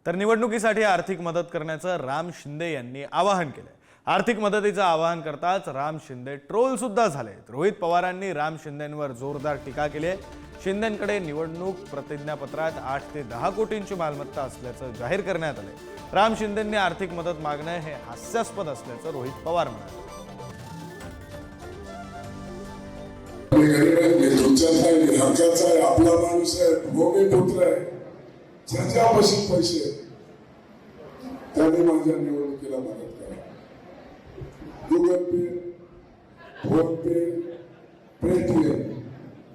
तर निवडणुकीसाठी आर्थिक मदत करण्याचं राम शिंदे यांनी आवाहन केलंय। आर्थिक मदतीचं आवाहन करताच राम शिंदे ट्रोल सुद्धा झाले। रोहित पवारांनी राम शिंदेंवर जोरदार टीका केली आहे। शिंदेंकडे निवडणूक प्रतिज्ञापत्रात 8 ते 10 कोटींची मालमत्ता असल्याचं जाहीर करण्यात आले। राम शिंदेंनी आर्थिक मदत मागणं हे हास्यास्पद असल्याचं रोहित पवार म्हणाले। आपला माणूस आहे, भूमिपुत्र आहे, ज्याच्यापाशी पैसे त्याने माझ्या निवडणुकीला मदत करा। गुगल पे, फोन पे, पेटीएम,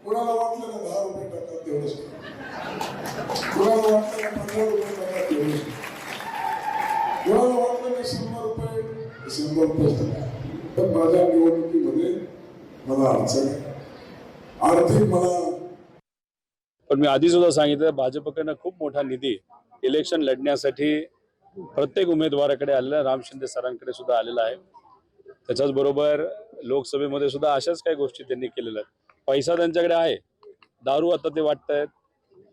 कोणाला वाटलं ना 10 रुपये टाका तेवढंच, कोणाला वाटलं ना 15 रुपये टाका तेवढंच, कोणाला वाटलं ना 100 रुपये 100 रुपये टाका। पण माझ्या निवडणुकीमध्ये मला अडचण आहे, आर्थिक मला। पण मी आधी सुद्धा सांगितलं, भाजपकडनं खूप मोठा निधी इलेक्शन लढण्यासाठी प्रत्येक उमेदवाराकडे आलेला, राम शिंदे सरांकडे सुद्धा आलेला आहे। त्याच्याच बरोबर लोकसभेमध्ये सुद्धा अशाच काही गोष्टी त्यांनी केलेल्या आहेत। पैसा त्यांच्याकडे आहे, दारू आता ते वाटतायत,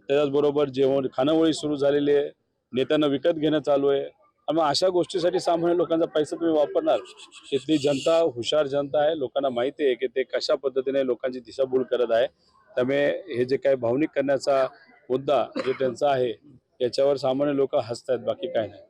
त्याच्याच बरोबर जेवण खानावळी सुरू झालेली आहे, नेत्यांना विकत घेणं चालू आहे। मग अशा गोष्टीसाठी सामान्य लोकांचा पैसा तुम्ही वापरणार? इथली जनता हुशार जनता आहे, लोकांना माहिती आहे की ते कशा पद्धतीने लोकांची दिशाभूल करत आहे। त्यामुळे हे जे काही भावनिक करण्याचा मुद्दा जो त्यांचा आहे याच्यावर सामान्य लोक हसतात, बाकी काय नाही।